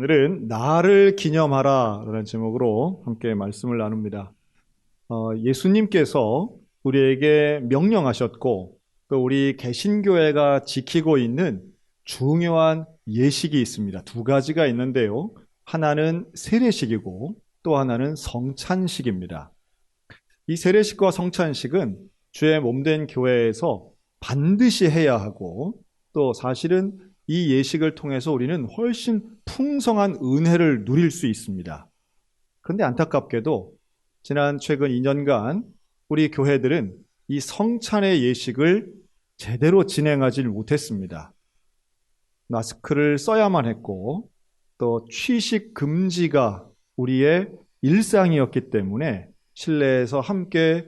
오늘은 나를 기념하라 라는 제목으로 함께 말씀을 나눕니다. 예수님께서 우리에게 명령하셨고 또 우리 개신교회가 지키고 있는 중요한 예식이 있습니다. 두 가지가 있는데요. 하나는 세례식이고 또 하나는 성찬식입니다. 이 세례식과 성찬식은 주의 몸된 교회에서 반드시 해야 하고 또 사실은 이 예식을 통해서 우리는 훨씬 풍성한 은혜를 누릴 수 있습니다. 그런데 안타깝게도 지난 최근 2년간 우리 교회들은 이 성찬의 예식을 제대로 진행하지 못했습니다. 마스크를 써야만 했고 또 취식 금지가 우리의 일상이었기 때문에 실내에서 함께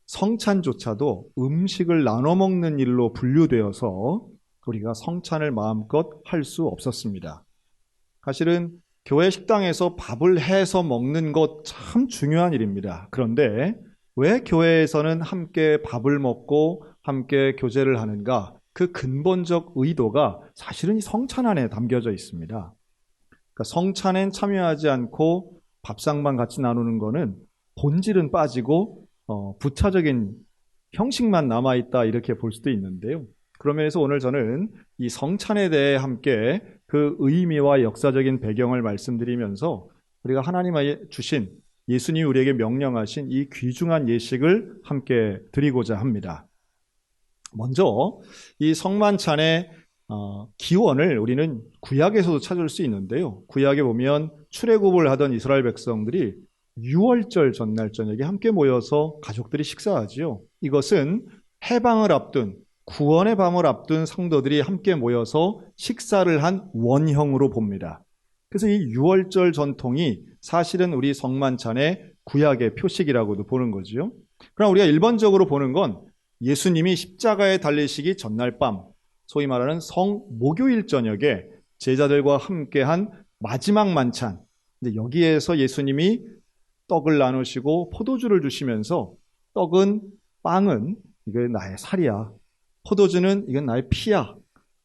성찬조차도 음식을 나눠 먹는 일로 분류되어서 우리가 성찬을 마음껏 할 수 없었습니다. 사실은 교회 식당에서 밥을 해서 먹는 것 참 중요한 일입니다. 그런데 왜 교회에서는 함께 밥을 먹고 함께 교제를 하는가? 그 근본적 의도가 사실은 이 성찬 안에 담겨져 있습니다. 그러니까 성찬엔 참여하지 않고 밥상만 같이 나누는 거는 본질은 빠지고 부차적인 형식만 남아있다 이렇게 볼 수도 있는데요. 그런 면에서 오늘 저는 이 성찬에 대해 함께 그 의미와 역사적인 배경을 말씀드리면서 우리가 하나님이 주신 예수님이 우리에게 명령하신 이 귀중한 예식을 함께 드리고자 합니다. 먼저 이 성만찬의 기원을 우리는 구약에서도 찾을 수 있는데요. 구약에 보면 출애굽을 하던 이스라엘 백성들이 유월절 전날 저녁에 함께 모여서 가족들이 식사하지요. 이것은 해방을 앞둔 구원의 밤을 앞둔 성도들이 함께 모여서 식사를 한 원형으로 봅니다. 그래서 이 유월절 전통이 사실은 우리 성만찬의 구약의 표식이라고도 보는 거죠. 그러나 우리가 일반적으로 보는 건 예수님이 십자가에 달리시기 전날 밤, 소위 말하는 성목요일 저녁에 제자들과 함께한 마지막 만찬. 근데 여기에서 예수님이 떡을 나누시고 포도주를 주시면서 떡은 빵은 이게 나의 살이야. 포도주는 이건 나의 피야.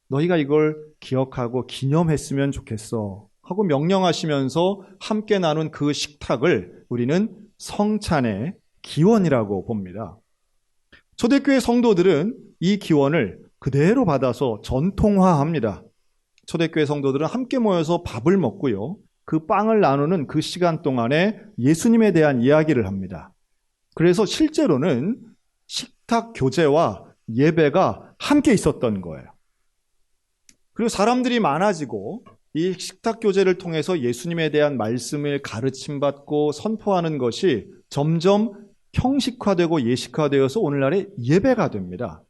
너희가 이걸 기억하고 기념했으면 좋겠어. 하고 명령하시면서 함께 나눈 그 식탁을 우리는 성찬의 기원이라고 봅니다. 초대교회 성도들은 이 기원을 그대로 받아서 전통화합니다. 초대교회 성도들은 함께 모여서 밥을 먹고요. 그 빵을 나누는 그 시간 동안에 예수님에 대한 이야기를 합니다. 그래서 실제로는 식탁 교제와 예배가 함께 있었던 거예요. 그리고 사람들이 많아지고 이 식탁 교제를 통해서 예수님에 대한 말씀을 가르침받고 선포하는 것이 점점 형식화되고 예식화되어서 오늘날의 예배가 됩니다.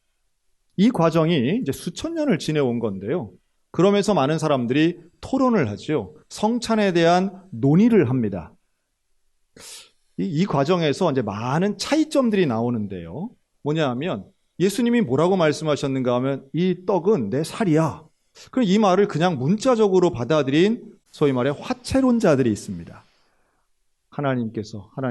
이 과정이 이제 수천 년을 지내온 건데요. 그러면서 많은 사람들이 토론을 하죠. 성찬에 대한 논의를 합니다. 이 과정에서 이제 많은 차이점들이 나오는데요. 뭐냐 하면 예수님이 뭐라고 말씀하셨는가 하면 이 떡은 내 살이야. 그럼 이 말을 그냥 문자적으로 받아들인 소위 말해 화채론자들이 있습니다. 하나님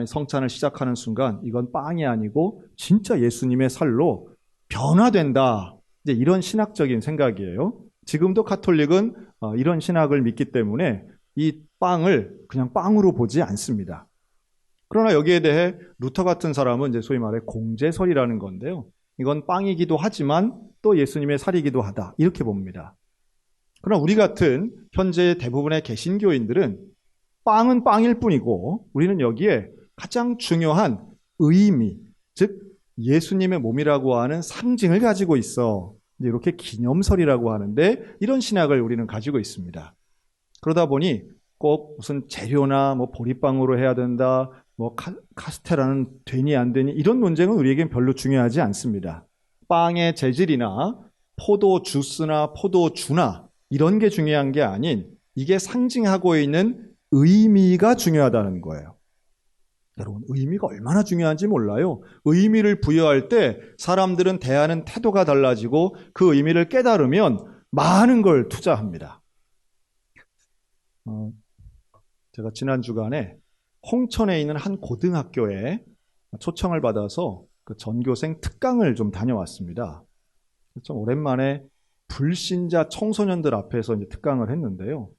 성찬을 시작하는 순간 이건 빵이 아니고 진짜 예수님의 살로 변화된다. 이제 이런 신학적인 생각이에요. 지금도 가톨릭은 이런 신학을 믿기 때문에 이 빵을 그냥 빵으로 보지 않습니다. 그러나 여기에 대해 루터 같은 사람은 이제 소위 말해 공제설이라는 건데요. 이건 빵이기도 하지만 또 예수님의 살이기도 하다. 이렇게 봅니다. 그러나 우리 같은 현재 대부분의 개신교인들은 빵은 빵일 뿐이고 우리는 여기에 가장 중요한 의미, 즉 예수님의 몸이라고 하는 상징을 가지고 있어. 이렇게 기념설이라고 하는데 이런 신학을 우리는 가지고 있습니다. 그러다 보니 꼭 무슨 재료나 보리빵으로 해야 된다, 카스테라는 되니 안 되니 이런 논쟁은 우리에겐 별로 중요하지 않습니다. 빵의 재질이나 포도 주스나 포도주나 이런 게 중요한 게 아닌 이게 상징하고 있는 의미가 중요하다는 거예요. 여러분, 의미가 얼마나 중요한지 몰라요. 의미를 부여할 때 사람들은 대하는 태도가 달라지고 그 의미를 깨달으면 많은 걸 투자합니다. 제가 지난 주간에 홍천에 있는 한 고등학교에 초청을 받아서 그 전교생 특강을 좀 다녀왔습니다. 좀 오랜만에 불신자 청소년들 앞에서 이제 특강을 했는데요.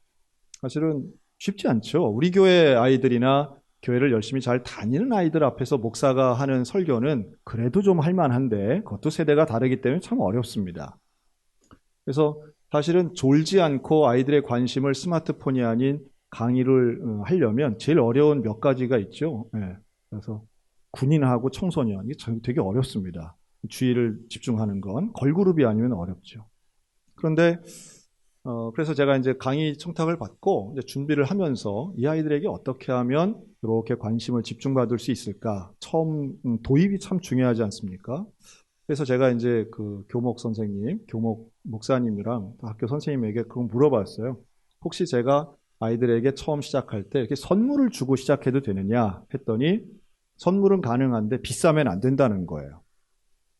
사실은 쉽지 않죠. 우리 교회 아이들이나 교회를 열심히 잘 다니는 아이들 앞에서 목사가 하는 설교는 그래도 좀 할만한데 그것도 세대가 다르기 때문에 참 어렵습니다. 그래서 사실은 졸지 않고 아이들의 관심을 스마트폰이 아닌 강의를 하려면 제일 어려운 몇 가지가 있죠. 예. 그래서 군인하고 청소년, 이게 되게 어렵습니다. 주의를 집중하는 건 걸그룹이 아니면 어렵죠. 그런데 그래서 제가 이제 강의 청탁을 받고 이제 준비를 하면서 이 아이들에게 어떻게 하면 이렇게 관심을 집중받을 수 있을까? 처음 도입이 참 중요하지 않습니까? 그래서 제가 이제 그 교목 선생님, 교목 목사님이랑 학교 선생님에게 그걸 물어봤어요. 혹시 제가 아이들에게 처음 시작할 때 이렇게 선물을 주고 시작해도 되느냐 했더니 선물은 가능한데 비싸면 안 된다는 거예요.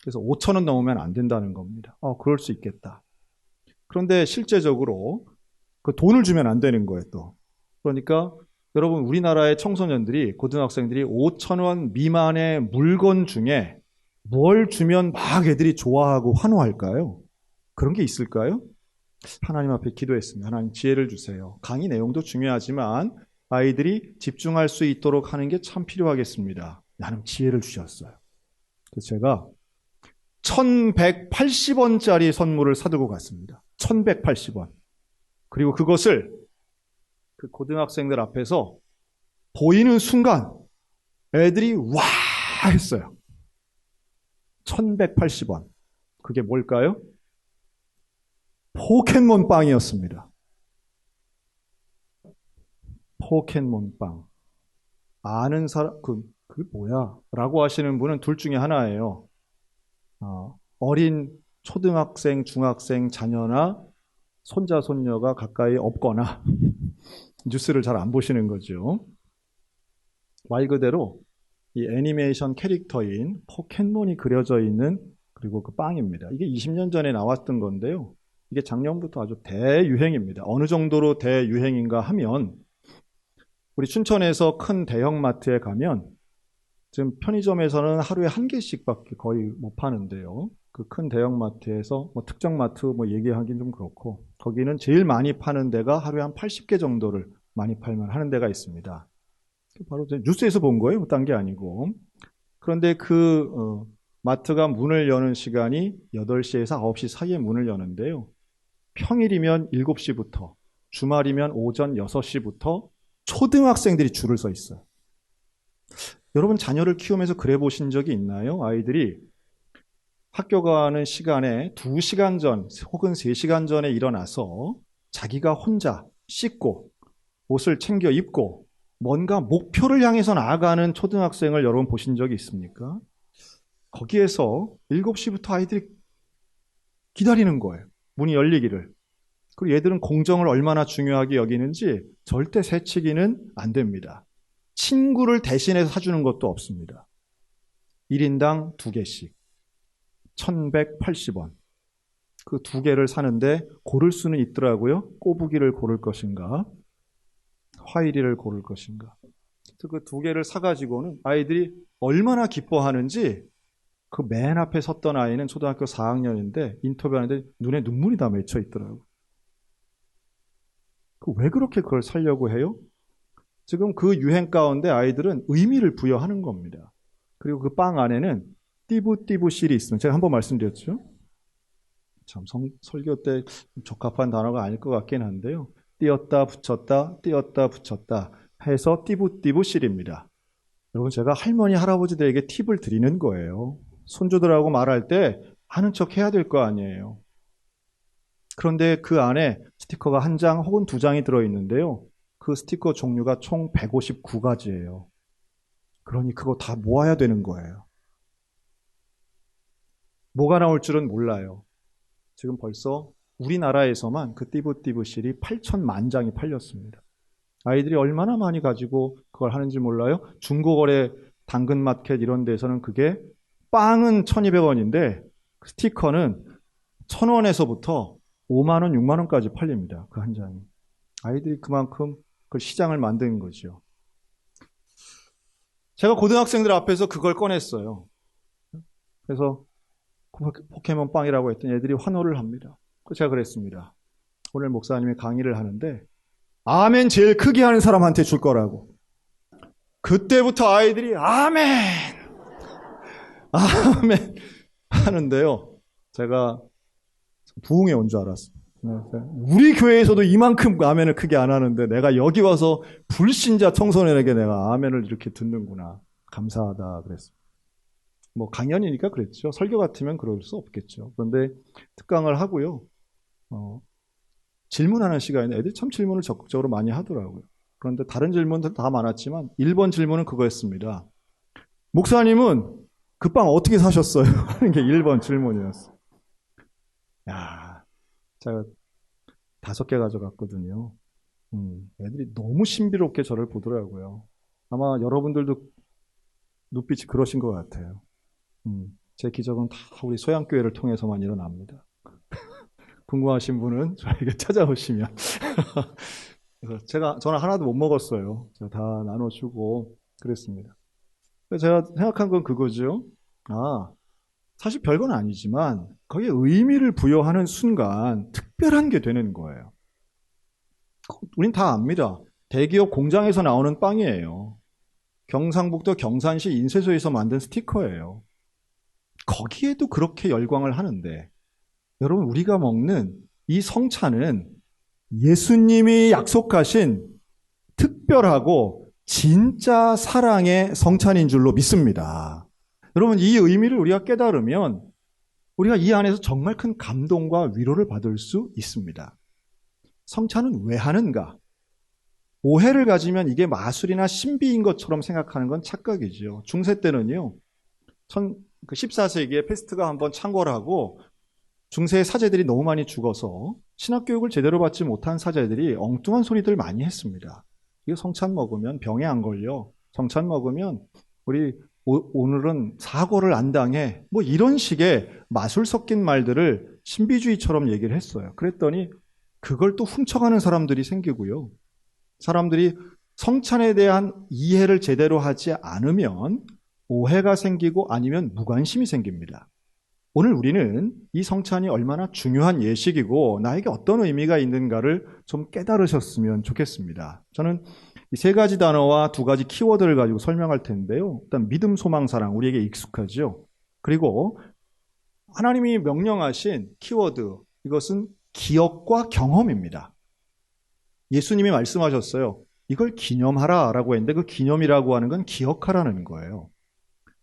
그래서 5천 원 넘으면 안 된다는 겁니다. 그럴 수 있겠다. 그런데 실제적으로 그 돈을 주면 안 되는 거예요, 또. 그러니까 여러분 우리나라의 청소년들이 고등학생들이 5천 원 미만의 물건 중에 뭘 주면 막 애들이 좋아하고 환호할까요? 그런 게 있을까요? 하나님 앞에 기도했습니다. 하나님 지혜를 주세요. 강의 내용도 중요하지만 아이들이 집중할 수 있도록 하는 게 참 필요하겠습니다. 나는 지혜를 주셨어요. 그래서 제가 1180원짜리 선물을 사들고 갔습니다. 1180원. 그리고 그것을 그 고등학생들 앞에서 보이는 순간 애들이 와 했어요. 1180원. 그게 뭘까요? 포켓몬 빵이었습니다. 포켓몬 빵. 아는 사람, 그게 뭐야? 라고 하시는 분은 둘 중에 하나예요. 어린 초등학생, 중학생 자녀나 손자, 손녀가 가까이 없거나 뉴스를 잘 안 보시는 거죠. 말 그대로 이 애니메이션 캐릭터인 포켓몬이 그려져 있는 그리고 그 빵입니다. 이게 20년 전에 나왔던 건데요. 이게 작년부터 아주 대유행입니다. 어느 정도로 대유행인가 하면 우리 춘천에서 큰 대형마트에 가면 지금 편의점에서는 하루에 한 개씩밖에 거의 못 파는데요. 그 큰 대형마트에서 특정 마트 얘기하기는 좀 그렇고 거기는 제일 많이 파는 데가 하루에 한 80개 정도를 많이 팔면 하는 데가 있습니다. 바로 뉴스에서 본 거예요. 딴 게 아니고. 그런데 그 마트가 문을 여는 시간이 8시에서 9시 사이에 문을 여는데요. 평일이면 7시부터 주말이면 오전 6시부터 초등학생들이 줄을 서 있어요. 여러분 자녀를 키우면서 그래 보신 적이 있나요? 아이들이 학교 가는 시간에 2시간 전 혹은 3시간 전에 일어나서 자기가 혼자 씻고 옷을 챙겨 입고 뭔가 목표를 향해서 나아가는 초등학생을 여러분 보신 적이 있습니까? 거기에서 7시부터 아이들이 기다리는 거예요. 문이 열리기를. 그리고 얘들은 공정을 얼마나 중요하게 여기는지 절대 새치기는 안 됩니다. 친구를 대신해서 사주는 것도 없습니다. 1인당 2개씩. 1180원. 그 2개를 사는데 고를 수는 있더라고요. 꼬부기를 고를 것인가, 화이리를 고를 것인가. 그 2개를 사가지고는 아이들이 얼마나 기뻐하는지 그 맨 앞에 섰던 아이는 초등학교 4학년인데 인터뷰하는데 눈에 눈물이 다 맺혀 있더라고요. 왜 그렇게 그걸 살려고 해요? 지금 그 유행 가운데 아이들은 의미를 부여하는 겁니다. 그리고 그 빵 안에는 띠부띠부 실이 있습니다. 제가 한번 말씀드렸죠. 참 설교 때 적합한 단어가 아닐 것 같긴 한데요. 띄었다 붙였다 띄었다 붙였다 해서 띠부띠부 실입니다. 여러분 제가 할머니 할아버지들에게 팁을 드리는 거예요. 손주들하고 말할 때 아는 척 해야 될 거 아니에요. 그런데 그 안에 스티커가 1장 혹은 2장이 들어있는데요. 그 스티커 종류가 총 159가지예요. 그러니 그거 다 모아야 되는 거예요. 뭐가 나올 줄은 몰라요. 지금 벌써 우리나라에서만 그 띠부띠부 실이 8천만 장이 팔렸습니다. 아이들이 얼마나 많이 가지고 그걸 하는지 몰라요? 중고거래 당근마켓 이런 데서는 그게 빵은 1200원인데 스티커는 1000원에서부터 5만원, 6만원까지 팔립니다. 그 한 장이. 아이들이 그만큼 그 시장을 만든 거죠. 제가 고등학생들 앞에서 그걸 꺼냈어요. 그래서 포켓몬 빵이라고 했더니 애들이 환호를 합니다. 제가 그랬습니다. 오늘 목사님이 강의를 하는데 아멘 제일 크게 하는 사람한테 줄 거라고. 그때부터 아이들이 아멘! 아멘! 하는데요. 제가 부흥회 온 줄 알았어요. 우리 교회에서도 이만큼 아멘을 크게 안 하는데 내가 여기 와서 불신자 청소년에게 내가 아멘을 이렇게 듣는구나. 감사하다 그랬어요. 뭐 강연이니까 그랬죠. 설교 같으면 그럴 수 없겠죠. 그런데 특강을 하고요. 질문하는 시간에 애들이 참 질문을 적극적으로 많이 하더라고요. 그런데 다른 질문들 다 많았지만 1번 질문은 그거였습니다. 목사님은 그 빵 어떻게 사셨어요? 하는 게 1번 질문이었어요. 야, 제가 5개 가져갔거든요. 애들이 너무 신비롭게 저를 보더라고요. 아마 여러분들도 눈빛이 그러신 것 같아요. 제 기적은 다 우리 소양교회를 통해서만 일어납니다. 궁금하신 분은 저에게 찾아오시면. 그래서 저는 하나도 못 먹었어요. 제가 다 나눠주고 그랬습니다. 제가 생각한 건 그거죠. 사실 별건 아니지만 거기에 의미를 부여하는 순간 특별한 게 되는 거예요. 우린 다 압니다. 대기업 공장에서 나오는 빵이에요. 경상북도 경산시 인쇄소에서 만든 스티커예요. 거기에도 그렇게 열광을 하는데 여러분 우리가 먹는 이 성찬은 예수님이 약속하신 특별하고 진짜 사랑의 성찬인 줄로 믿습니다. 여러분 이 의미를 우리가 깨달으면 우리가 이 안에서 정말 큰 감동과 위로를 받을 수 있습니다. 성찬은 왜 하는가? 오해를 가지면 이게 마술이나 신비인 것처럼 생각하는 건 착각이죠. 중세 때는요. 14세기에 페스트가 한번 창궐을 하고 중세의 사제들이 너무 많이 죽어서 신학교육을 제대로 받지 못한 사제들이 엉뚱한 소리들 많이 했습니다. 이거 성찬 먹으면 병에 안 걸려. 성찬 먹으면 우리 오늘은 사고를 안 당해. 뭐 이런 식의 마술 섞인 말들을 신비주의처럼 얘기를 했어요. 그랬더니 그걸 또 훔쳐가는 사람들이 생기고요. 사람들이 성찬에 대한 이해를 제대로 하지 않으면 오해가 생기고 아니면 무관심이 생깁니다. 오늘 우리는 이 성찬이 얼마나 중요한 예식이고 나에게 어떤 의미가 있는가를 좀 깨달으셨으면 좋겠습니다. 저는 이 3가지 단어와 2가지 키워드를 가지고 설명할 텐데요. 일단 믿음, 소망, 사랑 우리에게 익숙하죠. 그리고 하나님이 명령하신 키워드 이것은 기억과 경험입니다. 예수님이 말씀하셨어요. 이걸 기념하라 라고 했는데 그 기념이라고 하는 건 기억하라는 거예요.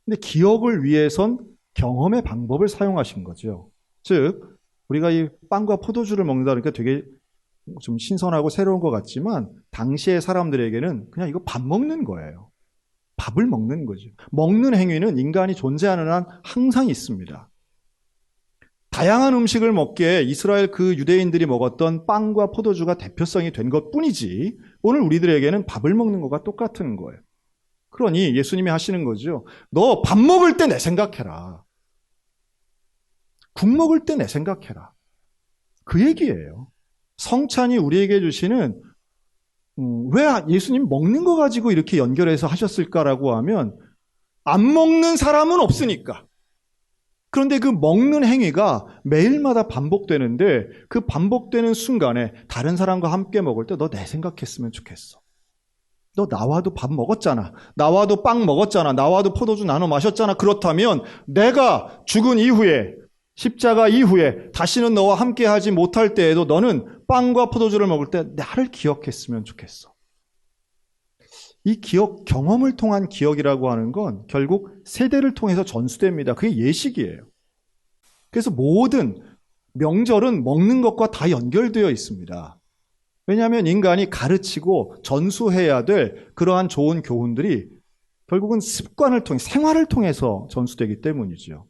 근데 기억을 위해선 경험의 방법을 사용하신 거죠. 즉 우리가 이 빵과 포도주를 먹는다 그러니까 되게 좀 신선하고 새로운 것 같지만 당시의 사람들에게는 그냥 이거 밥 먹는 거예요. 밥을 먹는 거죠. 먹는 행위는 인간이 존재하는 한 항상 있습니다. 다양한 음식을 먹기에 이스라엘 그 유대인들이 먹었던 빵과 포도주가 대표성이 된 것뿐이지 오늘 우리들에게는 밥을 먹는 것과 똑같은 거예요. 그러니 예수님이 하시는 거죠. 너 밥 먹을 때 내 생각해라. 국 먹을 때 내 생각해라. 그 얘기예요. 성찬이 우리에게 주시는 왜 예수님 먹는 거 가지고 이렇게 연결해서 하셨을까라고 하면 안 먹는 사람은 없으니까. 그런데 그 먹는 행위가 매일마다 반복되는데 그 반복되는 순간에 다른 사람과 함께 먹을 때 너 내 생각했으면 좋겠어. 너 나와도 밥 먹었잖아. 나와도 빵 먹었잖아. 나와도 포도주 나눠 마셨잖아. 그렇다면 내가 죽은 이후에 십자가 이후에 다시는 너와 함께하지 못할 때에도 너는 빵과 포도주를 먹을 때 나를 기억했으면 좋겠어. 이 기억, 경험을 통한 기억이라고 하는 건 결국 세대를 통해서 전수됩니다. 그게 예식이에요. 그래서 모든 명절은 먹는 것과 다 연결되어 있습니다. 왜냐하면 인간이 가르치고 전수해야 될 그러한 좋은 교훈들이 결국은 습관을 통해 생활을 통해서 전수되기 때문이죠.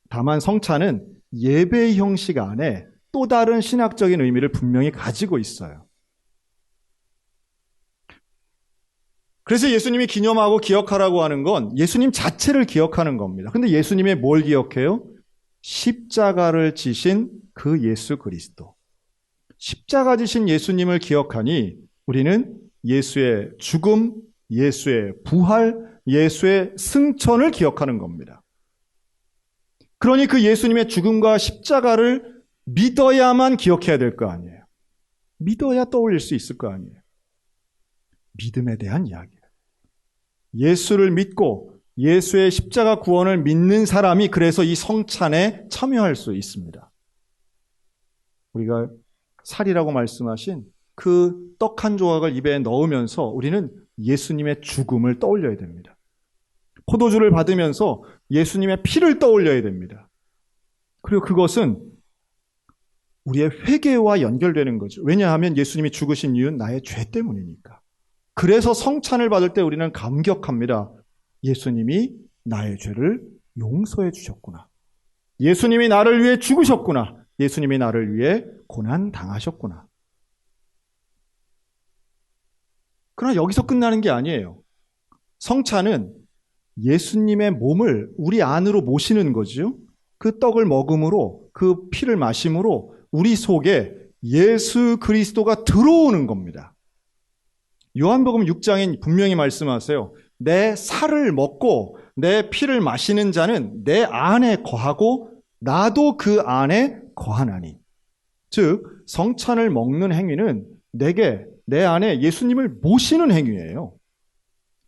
다만 성찬은 예배의 형식 안에 또 다른 신학적인 의미를 분명히 가지고 있어요. 그래서 예수님이 기념하고 기억하라고 하는 건 예수님 자체를 기억하는 겁니다. 근데 예수님의 뭘 기억해요? 십자가를 지신 그 예수 그리스도. 십자가 지신 예수님을 기억하니 우리는 예수의 죽음, 예수의 부활, 예수의 승천을 기억하는 겁니다. 그러니 그 예수님의 죽음과 십자가를 믿어야만 기억해야 될 거 아니에요. 믿어야 떠올릴 수 있을 거 아니에요. 믿음에 대한 이야기예요. 예수를 믿고 예수의 십자가 구원을 믿는 사람이 그래서 이 성찬에 참여할 수 있습니다. 우리가 살이라고 말씀하신 그 떡 한 조각을 입에 넣으면서 우리는 예수님의 죽음을 떠올려야 됩니다. 포도주를 받으면서 예수님의 피를 떠올려야 됩니다. 그리고 그것은 우리의 회개와 연결되는 거죠. 왜냐하면 예수님이 죽으신 이유는 나의 죄 때문이니까. 그래서 성찬을 받을 때 우리는 감격합니다. 예수님이 나의 죄를 용서해 주셨구나. 예수님이 나를 위해 죽으셨구나. 예수님이 나를 위해 고난 당하셨구나. 그러나 여기서 끝나는 게 아니에요. 성찬은 예수님의 몸을 우리 안으로 모시는 거죠. 그 떡을 먹음으로, 그 피를 마심으로 우리 속에 예수 그리스도가 들어오는 겁니다. 요한복음 6장에 분명히 말씀하세요. 내 살을 먹고 내 피를 마시는 자는 내 안에 거하고 나도 그 안에 거하나니. 즉 성찬을 먹는 행위는 내 안에 예수님을 모시는 행위예요.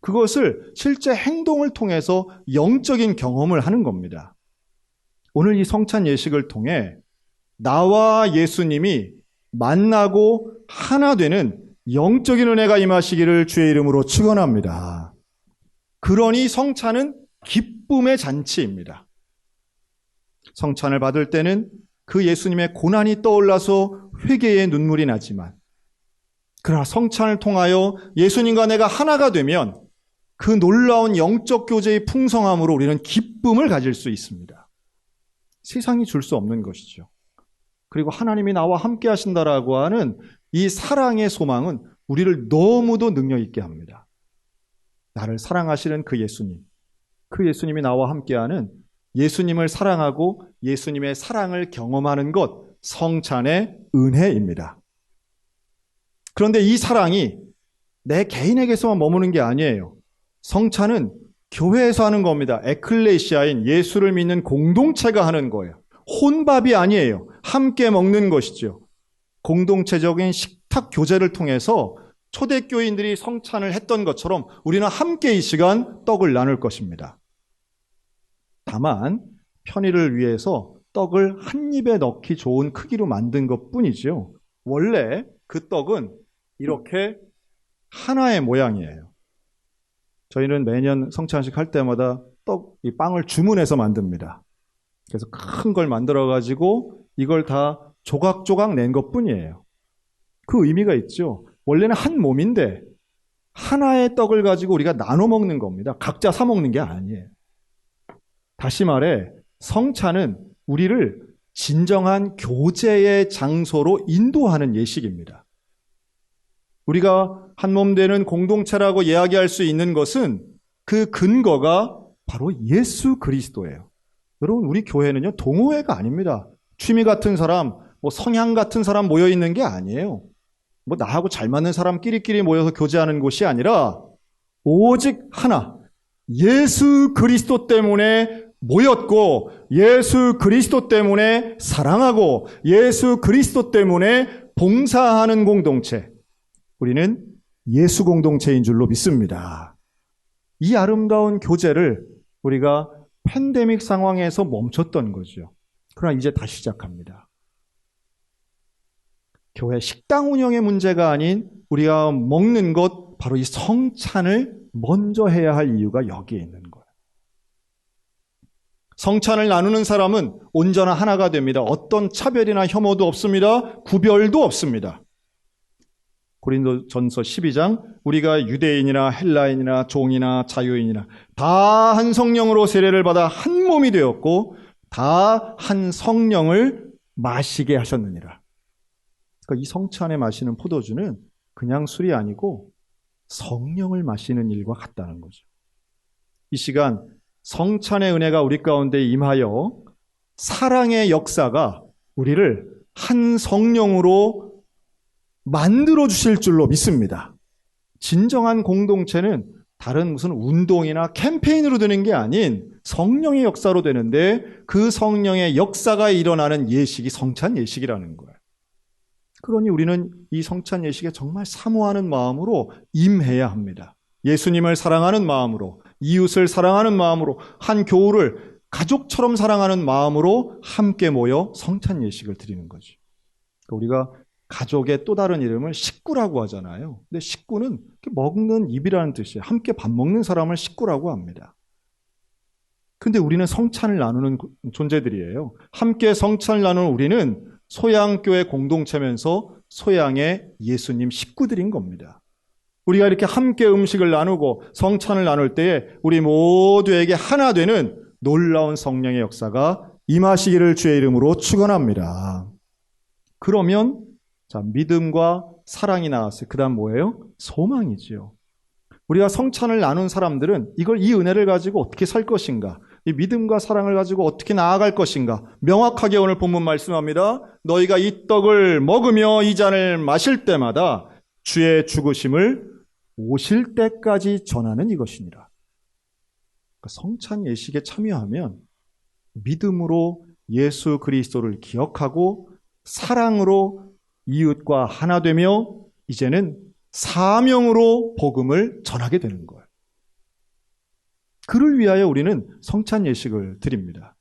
그것을 실제 행동을 통해서 영적인 경험을 하는 겁니다. 오늘 이 성찬 예식을 통해 나와 예수님이 만나고 하나 되는 영적인 은혜가 임하시기를 주의 이름으로 축원합니다. 그러니 성찬은 기쁨의 잔치입니다. 성찬을 받을 때는 그 예수님의 고난이 떠올라서 회개의 눈물이 나지만, 그러나 성찬을 통하여 예수님과 내가 하나가 되면 그 놀라운 영적 교제의 풍성함으로 우리는 기쁨을 가질 수 있습니다. 세상이 줄 수 없는 것이죠. 그리고 하나님이 나와 함께 하신다라고 하는 이 사랑의 소망은 우리를 너무도 능력 있게 합니다. 나를 사랑하시는 그 예수님이 나와 함께하는 예수님을 사랑하고 예수님의 사랑을 경험하는 것, 성찬의 은혜입니다. 그런데 이 사랑이 내 개인에게서만 머무는 게 아니에요. 성찬은 교회에서 하는 겁니다. 에클레시아인 예수를 믿는 공동체가 하는 거예요. 혼밥이 아니에요. 함께 먹는 것이죠. 공동체적인 식탁 교제를 통해서 초대교인들이 성찬을 했던 것처럼 우리는 함께 이 시간 떡을 나눌 것입니다. 다만 편의를 위해서 떡을 한 입에 넣기 좋은 크기로 만든 것뿐이죠. 원래 그 떡은 이렇게 하나의 모양이에요. 저희는 매년 성찬식 할 때마다 이 빵을 주문해서 만듭니다. 그래서 큰 걸 만들어가지고 이걸 다 조각조각 낸 것뿐이에요. 그 의미가 있죠. 원래는 한 몸인데 하나의 떡을 가지고 우리가 나눠 먹는 겁니다. 각자 사 먹는 게 아니에요. 다시 말해 성찬은 우리를 진정한 교제의 장소로 인도하는 예식입니다. 우리가 한 몸 되는 공동체라고 이야기할 수 있는 것은 그 근거가 바로 예수 그리스도예요. 여러분, 우리 교회는요, 동호회가 아닙니다. 취미 같은 사람, 성향 같은 사람 모여 있는 게 아니에요. 나하고 잘 맞는 사람끼리끼리 모여서 교제하는 곳이 아니라 오직 하나, 예수 그리스도 때문에 모였고 예수 그리스도 때문에 사랑하고 예수 그리스도 때문에 봉사하는 공동체. 우리는 예수 공동체인 줄로 믿습니다. 이 아름다운 교제를 우리가 팬데믹 상황에서 멈췄던 거죠. 그러나 이제 다시 시작합니다. 교회 식당 운영의 문제가 아닌 우리가 먹는 것, 바로 이 성찬을 먼저 해야 할 이유가 여기에 있는 거예요. 성찬을 나누는 사람은 온전한 하나가 됩니다. 어떤 차별이나 혐오도 없습니다. 구별도 없습니다. 고린도전서 12장, 우리가 유대인이나 헬라인이나 종이나 자유인이나 다 한 성령으로 세례를 받아 한 몸이 되었고 다 한 성령을 마시게 하셨느니라. 그러니까 이 성찬에 마시는 포도주는 그냥 술이 아니고 성령을 마시는 일과 같다는 거죠. 이 시간 성찬의 은혜가 우리 가운데 임하여 사랑의 역사가 우리를 한 성령으로 만들어 주실 줄로 믿습니다. 진정한 공동체는 다른 무슨 운동이나 캠페인으로 되는 게 아닌 성령의 역사로 되는데 그 성령의 역사가 일어나는 예식이 성찬 예식이라는 거예요. 그러니 우리는 이 성찬 예식에 정말 사모하는 마음으로 임해야 합니다. 예수님을 사랑하는 마음으로, 이웃을 사랑하는 마음으로, 한 교우를 가족처럼 사랑하는 마음으로 함께 모여 성찬 예식을 드리는 거죠. 우리가 가족의 또 다른 이름을 식구라고 하잖아요. 근데 식구는 먹는 입이라는 뜻이에요. 함께 밥 먹는 사람을 식구라고 합니다. 근데 우리는 성찬을 나누는 존재들이에요. 함께 성찬을 나누는 우리는 소양교회 공동체면서 소양의 예수님 식구들인 겁니다. 우리가 이렇게 함께 음식을 나누고 성찬을 나눌 때에 우리 모두에게 하나 되는 놀라운 성령의 역사가 임하시기를 주의 이름으로 축원합니다. 그러면 자, 믿음과 사랑이 나왔어요. 그 다음 뭐예요? 소망이지요. 우리가 성찬을 나눈 사람들은 이 은혜를 가지고 어떻게 살 것인가, 이 믿음과 사랑을 가지고 어떻게 나아갈 것인가, 명확하게 오늘 본문 말씀합니다. 너희가 이 떡을 먹으며 이 잔을 마실 때마다 주의 죽으심을 오실 때까지 전하는 이것이니라. 그러니까 성찬 예식에 참여하면 믿음으로 예수 그리스도를 기억하고 사랑으로 이웃과 하나 되며 이제는 사명으로 복음을 전하게 되는 거예요. 그를 위하여 우리는 성찬 예식을 드립니다.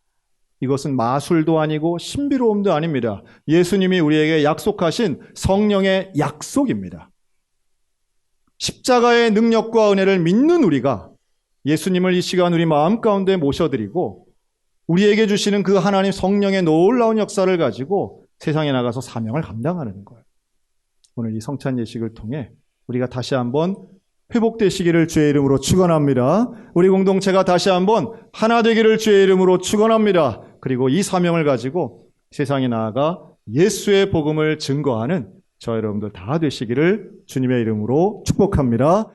이것은 마술도 아니고 신비로움도 아닙니다. 예수님이 우리에게 약속하신 성령의 약속입니다. 십자가의 능력과 은혜를 믿는 우리가 예수님을 이 시간 우리 마음 가운데 모셔드리고 우리에게 주시는 그 하나님 성령의 놀라운 역사를 가지고 세상에 나가서 사명을 감당하는 거예요. 오늘 이 성찬 예식을 통해 우리가 다시 한번 회복되시기를 주의 이름으로 축원합니다. 우리 공동체가 다시 한번 하나 되기를 주의 이름으로 축원합니다. 그리고 이 사명을 가지고 세상에 나아가 예수의 복음을 증거하는 저 여러분들 다 되시기를 주님의 이름으로 축복합니다.